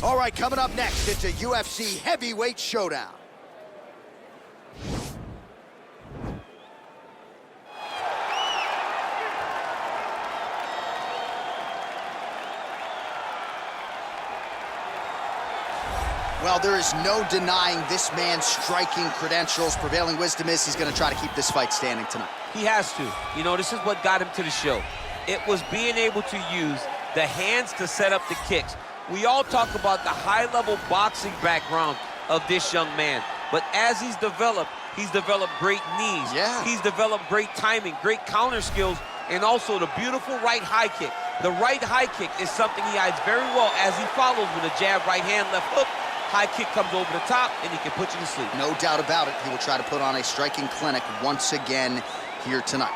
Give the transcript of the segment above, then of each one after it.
All right, coming up next, it's a UFC heavyweight showdown. Well, there is no denying this man's striking credentials. Prevailing wisdom is he's going to try to keep this fight standing tonight. He has to. You know, this is what got him to the show. It was being able to use the hands to set up the kicks. We all talk about the high-level boxing background of this young man. But as he's developed great knees. Yeah. He's developed great timing, great counter skills, and also the beautiful right high kick. The right high kick is something he hides very well as he follows with a jab, right hand, left hook. High kick comes over the top, and he can put you to sleep. No doubt about it. He will try to put on a striking clinic once again here tonight.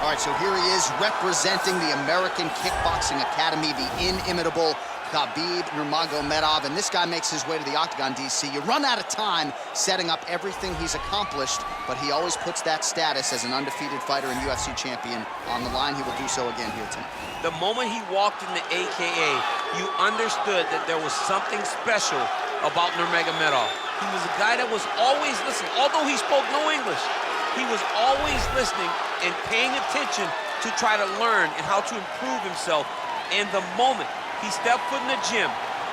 All right, so here he is representing the American Kickboxing Academy, the inimitable Khabib Nurmagomedov, and this guy makes his way to the octagon, DC. You run out of time setting up everything he's accomplished, but he always puts that status as an undefeated fighter and UFC champion on the line. He will do so again here tonight. The moment he walked in the AKA, you understood that there was something special about Nurmagomedov. He was a guy that was always listening. Although he spoke no English, he was always listening and paying attention to try to learn and how to improve himself. And the moment he stepped foot in the gym,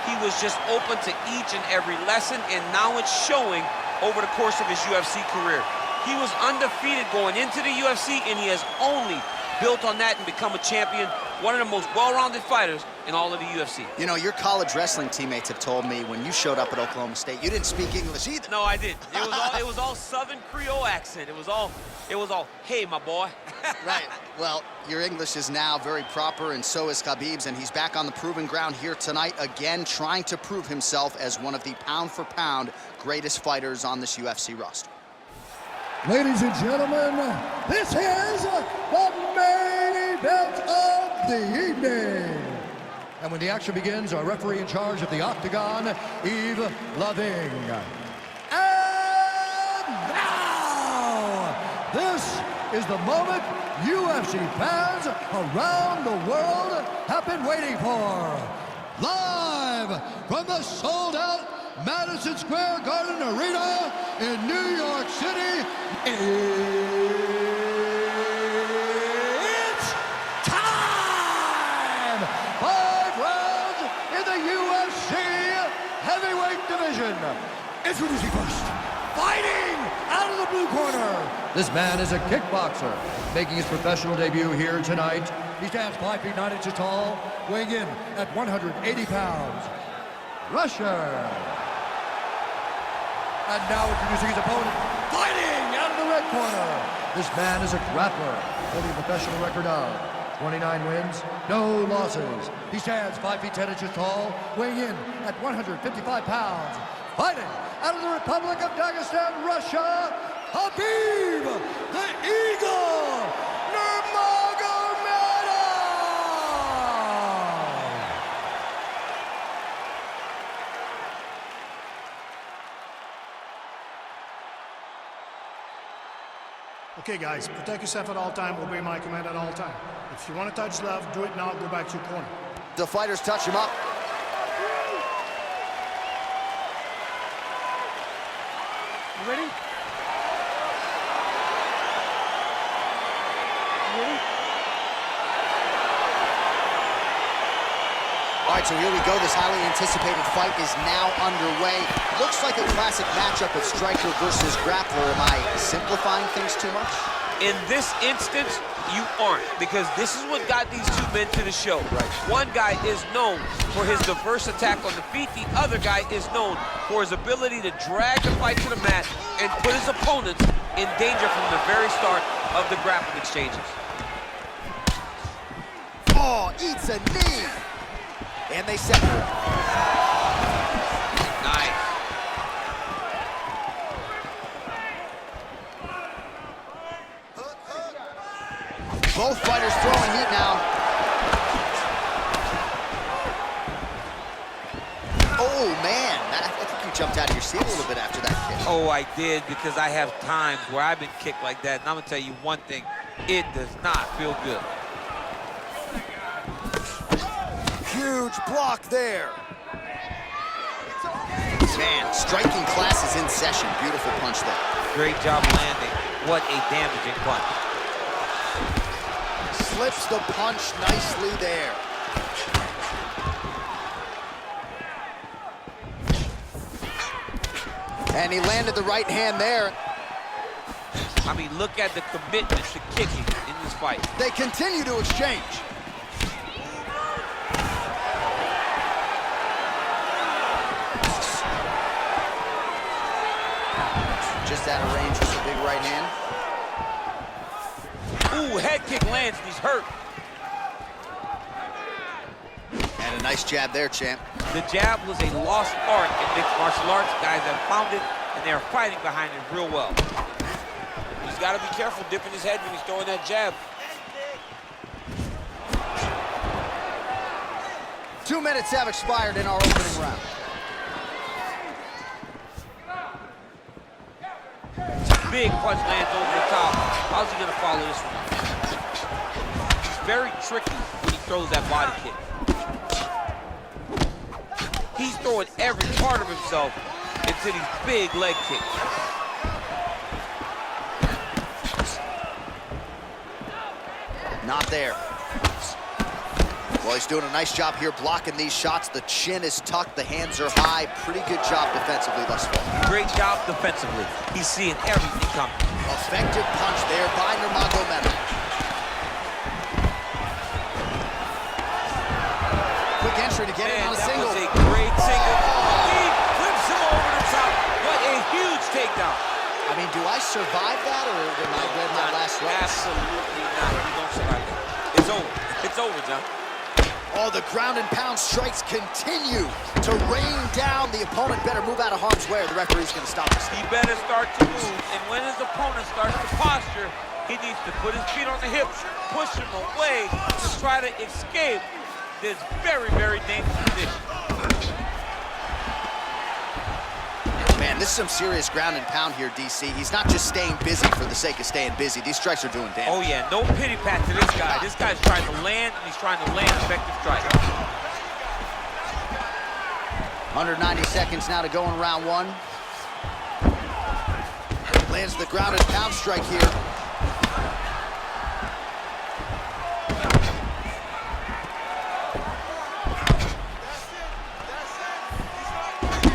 he was just open to each and every lesson, and now it's showing over the course of his UFC career. He was undefeated going into the UFC, and he has only built on that and become a champion, one of the most well-rounded fighters in all of the UFC. You know, your college wrestling teammates have told me when you showed up at Oklahoma State, you didn't speak English either. No, I didn't. It was all Southern Creole accent. It was all, hey, my boy. Right. Well, your English is now very proper, and so is Khabib's, and he's back on the proving ground here tonight, again, trying to prove himself as one of the pound-for-pound greatest fighters on this UFC roster. Ladies and gentlemen, this is the main event of the evening. And when the action begins, our referee in charge of the octagon, Yves Loving. And now, this is the moment UFC fans around the world have been waiting for. Live from the sold-out Madison Square Garden Arena in New York City, it's time! 5 rounds in the UFC heavyweight division. Introducing first, fighting out of the blue corner. This man is a kickboxer, making his professional debut here tonight. He stands 5 feet 9 inches tall, weighing in at 180 pounds. Russia. And now introducing his opponent, fighting out of the red corner. This man is a grappler, holding a professional record of 29 wins, no losses. He stands 5 feet 10 inches tall, weighing in at 155 pounds. Fighting out of the Republic of Dagestan, Russia, Khabib the Eagle Nurmagomedov. Okay, guys, protect yourself at all time, obey my command at all time. If you want to touch love, do it now, go back to your corner. The fighters touch him up. You ready? You ready? All right, so here we go. This highly anticipated fight is now underway. Looks like a classic matchup of striker versus grappler. Am I simplifying things too much? In this instance, you aren't, because this is what got these two men to the show. Right. One guy is known for his diverse attack on the feet. The other guy is known for his ability to drag the fight to the mat and put his opponents in danger from the very start of the grappling exchanges. Oh, eats a knee. And they separate. Nice. Both fighters throwing heat now. Oh, man. I think you jumped out of your seat a little bit after that kick. Oh, I did, because I have times where I've been kicked like that, and I'm gonna tell you one thing, it does not feel good. Huge block there. Man, striking class is in session. Beautiful punch there. Great job landing. What a damaging punch. Slips the punch nicely there. And he landed the right hand there. I mean, look at the commitment to kicking in this fight. They continue to exchange. Just out of range with the big right hand. Ooh, head kick lands and he's hurt. And a nice jab there, champ. The jab was a lost art in mixed martial arts. Guys have found it, and they're fighting behind it real well. He's got to be careful dipping his head when he's throwing that jab. 2 minutes have expired in our opening round. Big punch lands over the top. How's he gonna follow this one up? It's very tricky when he throws that body kick. He's throwing every part of himself into these big leg kicks. Not there. Well, he's doing a nice job here blocking these shots. The chin is tucked, the hands are high. Pretty good job defensively thus far. Great job defensively. He's seeing everything coming. Effective punch there by Nurmagomedov. Quick entry to get in on a single. That was a great single. He flips him over the top. What a huge takedown. I mean, do I survive that, or did I read my last right? Absolutely not. You don't survive that. It's over. It's over, John. Oh, the ground and pound strikes continue to rain down. The opponent better move out of harm's way, or the referee's going to stop this. He better start to move, and when his opponent starts to posture, he needs to put his feet on the hips, push him away to try to escape this very, very dangerous position. Man, this is some serious ground and pound here, DC. He's not just staying busy for the sake of staying busy. These strikes are doing damage. Oh, yeah, no pity pat to this guy. This guy's trying to land, and he's trying to land effective strikes. 190 seconds now to go in round one. Lands the ground and pound strike here.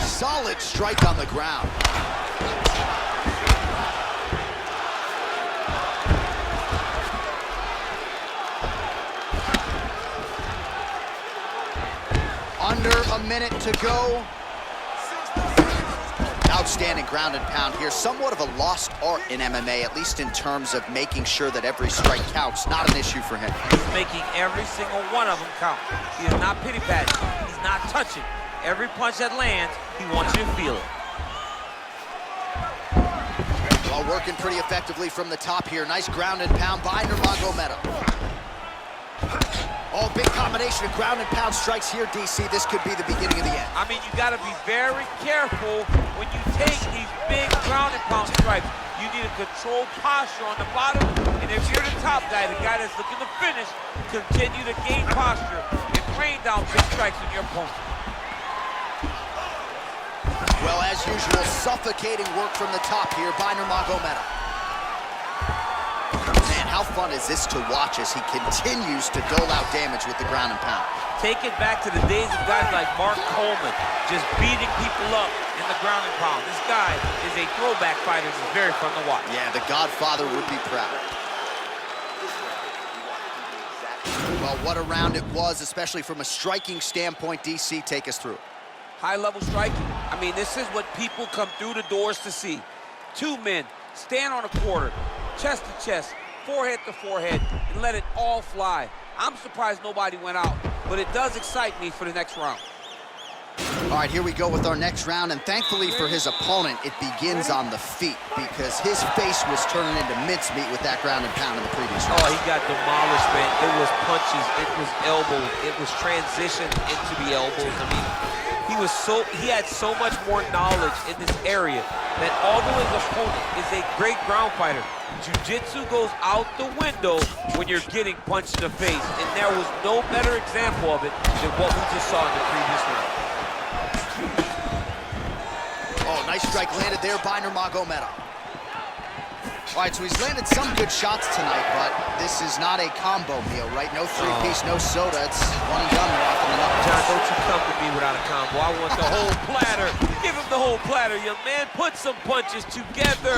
Solid strike on the ground. Under a minute to go. Outstanding ground and pound here. Somewhat of a lost art in MMA, at least in terms of making sure that every strike counts. Not an issue for him. He's making every single one of them count. He is not pity-patting. He's not touching. Every punch that lands, he wants you to feel it. Well, working pretty effectively from the top here. Nice ground and pound by Nurmagomedov. Oh, big combination of ground and pound strikes here, DC. This could be the beginning of the end. I mean, you got to be very careful when you take these big ground and pound strikes. You need a controlled posture on the bottom, and if you're the top guy, the guy that's looking to finish, continue to gain posture and rain down big strikes on your opponent. Well, as usual, suffocating work from the top here by Nurmagomedov. Man, how fun is this to watch as he continues to dole out damage with the ground and pound. Take it back to the days of guys like Mark Coleman, just beating people up in the ground and pound. This guy is a throwback fighter. It's very fun to watch. Yeah, the Godfather would be proud. Well, what a round it was, especially from a striking standpoint. DC, take us through. High-level striking. I mean, this is what people come through the doors to see. Two men stand on a quarter, chest to chest, forehead to forehead, and let it all fly. I'm surprised nobody went out, but it does excite me for the next round. All right, here we go with our next round, and thankfully for his opponent, it begins on the feet because his face was turning into mincemeat with that ground and pound in the previous round. Oh, he got demolished, man. It was punches, it was elbows, it was transition into the elbows. I mean, He had so much more knowledge in this area that although his opponent is a great ground fighter, jiu-jitsu goes out the window when you're getting punched in the face, and there was no better example of it than what we just saw in the previous round. Oh, nice strike landed there by Nurmagomedov. All right, so he's landed some good shots tonight, but this is not a combo meal, right? No three-piece, no soda. It's one and done more often than not. John, don't you come to me without a combo. I want the whole platter. Give him the whole platter, young man. Put some punches together.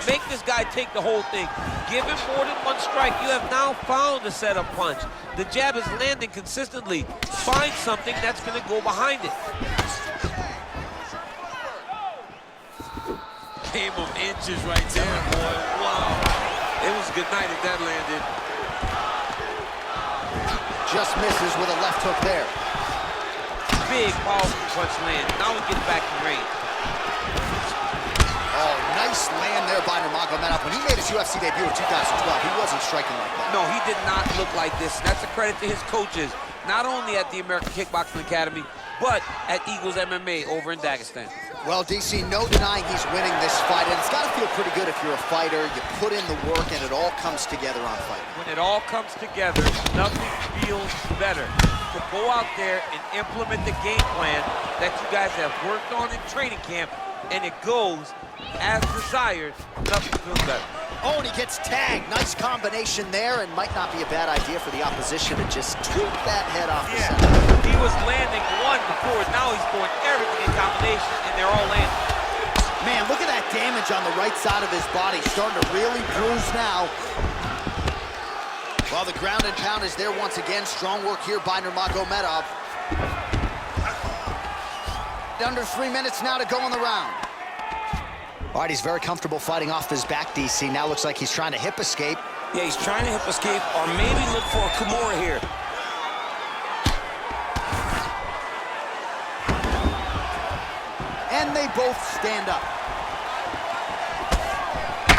Make this guy take the whole thing. Give him more than one strike. You have now found a setup punch. The jab is landing consistently. Find something that's going to go behind it. Game of inches right there, boy. Wow. It was a good night if that landed. Just misses with a left hook there. Big, powerful punch land. Now we get back to range. Oh, nice land there by Nurmagomedov. When he made his UFC debut in 2012, he wasn't striking like that. No, he did not look like this. That's a credit to his coaches, not only at the American Kickboxing Academy, but at Eagles MMA over in Dagestan. Well, DC, no denying he's winning this fight, and it's got to feel pretty good if you're a fighter. You put in the work, and it all comes together on fight. When it all comes together, nothing feels better. To go out there and implement the game plan that you guys have worked on in training camp, and it goes as desired, nothing feels better. Oh, and he gets tagged. Nice combination there, and might not be a bad idea for the opposition to just tweak that head off the center. He was landing one before, now he's throwing everything in combination, and they're all landing. Man, look at that damage on the right side of his body. Starting to really bruise now. Well, the ground and pound is there once again. Strong work here by Nurmagomedov. Under 3 minutes now to go in the round. All right, he's very comfortable fighting off his back, DC. Now looks like he's trying to hip escape. Yeah, he's trying to hip escape or maybe look for a Kimura here. And they both stand up.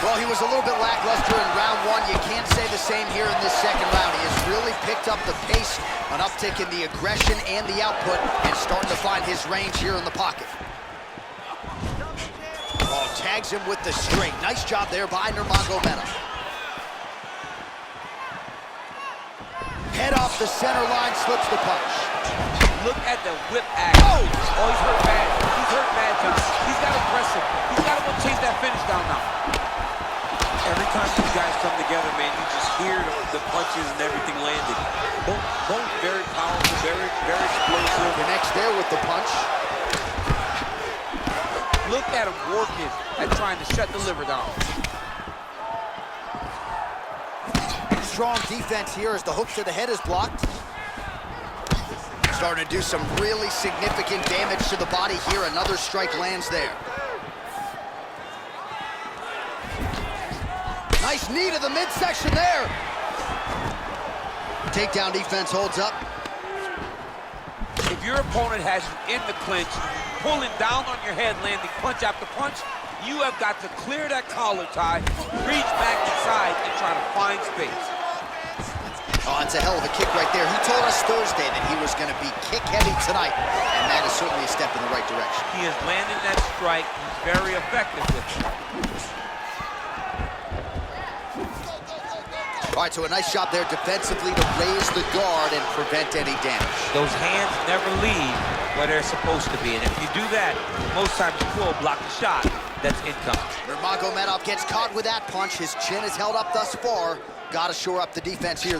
Well, he was a little bit lackluster in round one. You can't say the same here in this second round. He has really picked up the pace, an uptick in the aggression and the output, and starting to find his range here in the pocket. Oh, tags him with the straight. Nice job there by Nurmagomedov. Head off the center line, slips the punch. Look at the whip action. Oh! Oh, he's hurt bad. He's hurt bad, John. He's got aggressive. He's got to go chase that finish down now. Every time these guys come together, man, you just hear the punches and everything landing. Both very powerful, very explosive. Connects there with the punch. Look at him working at trying to shut the liver down. Strong defense here as the hook to the head is blocked. Starting to do some really significant damage to the body here. Another strike lands there. Nice knee to the midsection there. Takedown defense holds up. If your opponent has you in the clinch, pulling down on your head, landing punch after punch, you have got to clear that collar tie, reach back inside, and try to find space. Oh, it's a hell of a kick right there. He told us Thursday that he was going to be kick-heavy tonight, and that is certainly a step in the right direction. He is landing that strike. He's very effective with it. All right, so a nice job there defensively to raise the guard and prevent any damage. Those hands never leave where they're supposed to be, and if you do that, most times you will block the shot that's incoming. Nurmagomedov gets caught with that punch. His chin is held up thus far. Got to shore up the defense here.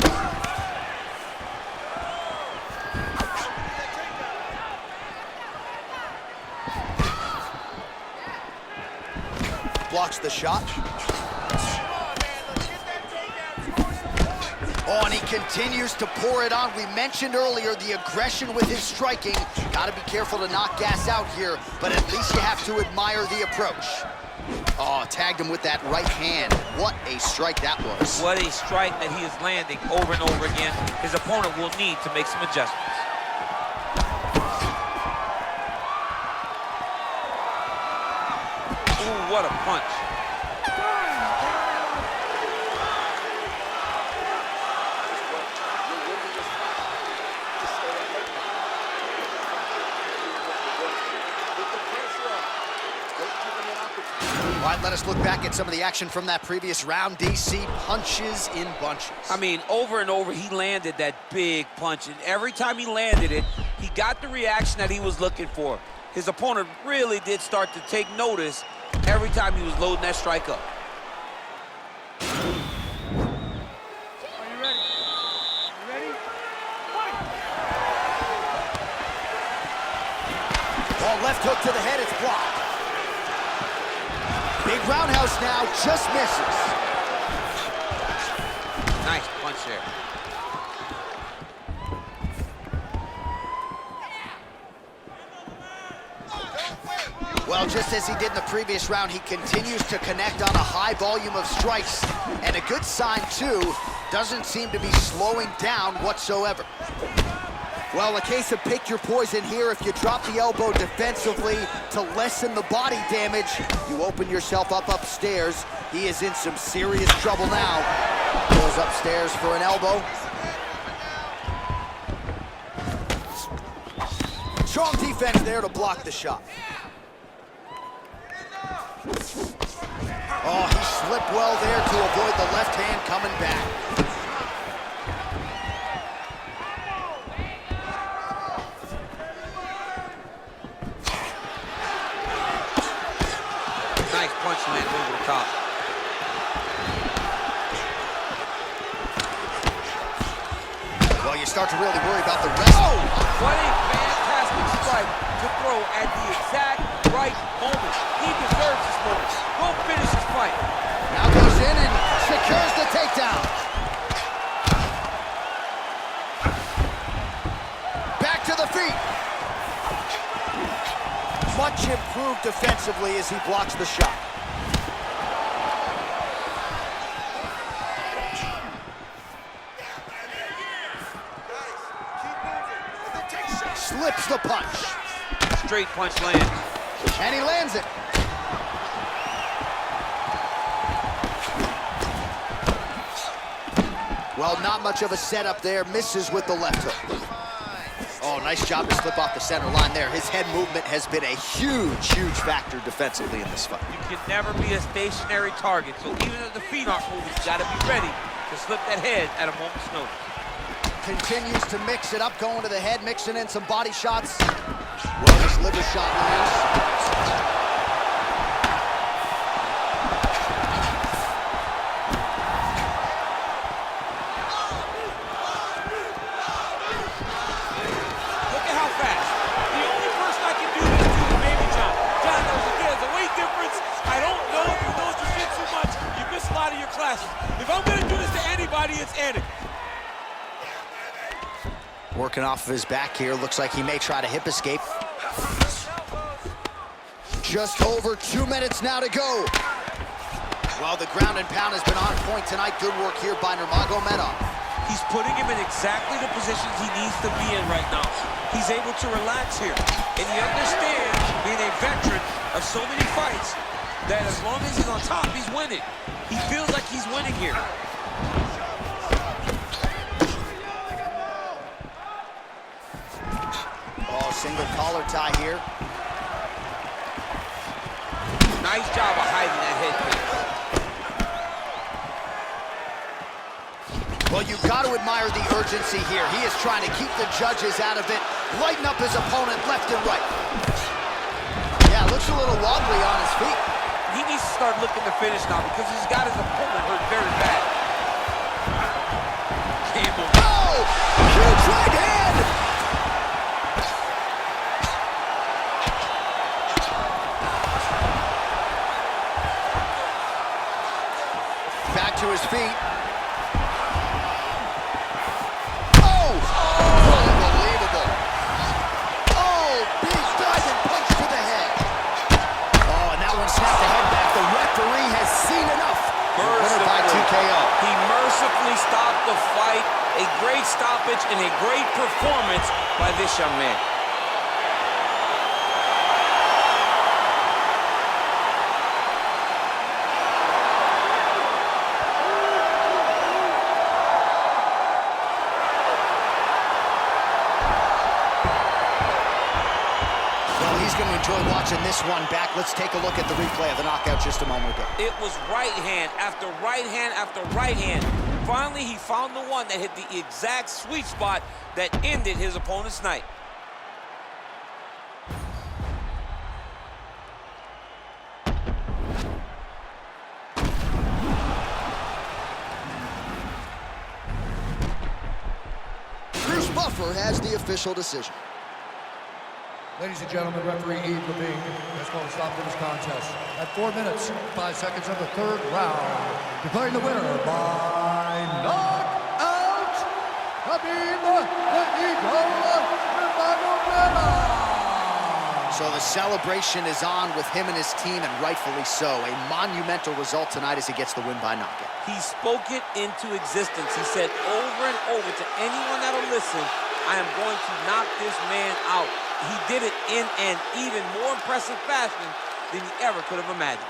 Blocks the shot. Oh, and he continues to pour it on. We mentioned earlier the aggression with his striking. Got to be careful to not gas out here, but at least you have to admire the approach. Oh, tagged him with that right hand. What a strike that was. What a strike that he is landing over and over again. His opponent will need to make some adjustments. Ooh, what a punch. right, let us look back at some of the action from that previous round. DC, punches in bunches. I mean, over and over, he landed that big punch, and every time he landed it, he got the reaction that he was looking for. His opponent really did start to take notice every time he was loading that strike up. Left hook to the head, it's blocked. Big roundhouse now, just misses. Nice punch there. Well, just as he did in the previous round, he continues to connect on a high volume of strikes. And a good sign, too, doesn't seem to be slowing down whatsoever. Well, a case of pick your poison here. If you drop the elbow defensively to lessen the body damage, you open yourself up upstairs. He is in some serious trouble now. Goes upstairs for an elbow. Strong defense there to block the shot. Oh, he slipped well there to avoid the left hand coming back. Nice punch landed over the top. Well, you start to really worry about the rest. Oh, what a fantastic strike to throw at the exact right moment. He deserves this moment. Go finish his fight. Now goes in and secures the takedown. Back to the feet. Much improved defensively as he blocks the shot. Slips the punch. Straight punch lands. And he lands it. Well, not much of a setup there. Misses with the left hook. Oh, nice job to slip off the center line there. His head movement has been a huge, huge factor defensively in this fight. You can never be a stationary target, so even if the feet aren't moving, you gotta be ready to slip that head at a moment's notice. Continues to mix it up, going to the head, mixing in some body shots. Well, his liver shot lands. Look at how fast. The only person I can do this to is maybe John. John knows if there's a weight difference. I don't know if he knows the shit too much. You miss a lot of your classes. If I'm gonna do this to anybody, it's Andy. Working off of his back here. Looks like he may try to hip escape. Just over 2 minutes now to go. Well, the ground and pound has been on point tonight. Good work here by Nurmagomedov. He's putting him in exactly the positions he needs to be in right now. He's able to relax here. And he understands, being a veteran of so many fights, that as long as he's on top, he's winning. He feels like he's winning here. Oh, single collar tie here. Nice job of hiding that head kick. Well, you've got to admire the urgency here. He is trying to keep the judges out of it, lighten up his opponent left and right. Yeah, looks a little wobbly on his feet. He needs to start looking to finish now because he's got his opponent hurt very bad. Campbell. Oh! Huge right hand! Back to his feet. Oh! Unbelievable. Oh, big diving punch to the head. Oh, and that one snapped the head back. The referee has seen enough. Winner by TKO. He mercifully stopped the fight. A great stoppage and a great performance by this young man. Well, he's going to enjoy watching watching this one back. Let's take a look at the replay of the knockout just a moment ago. It was right hand after right hand after right hand. Finally, he found the one that hit the exact sweet spot that ended his opponent's night. Buffer has the official decision. Ladies and gentlemen, referee Yves Levine has called a stop to this contest at 4 minutes, 5 seconds of the third round, declaring the winner by knockout, Khabib Nurmagomedov. So the celebration is on with him and his team, and rightfully so. A monumental result tonight as he gets the win by knockout. He spoke it into existence. He said over and over to anyone that'll listen, I am going to knock this man out. He did it in an even more impressive fashion than he ever could have imagined.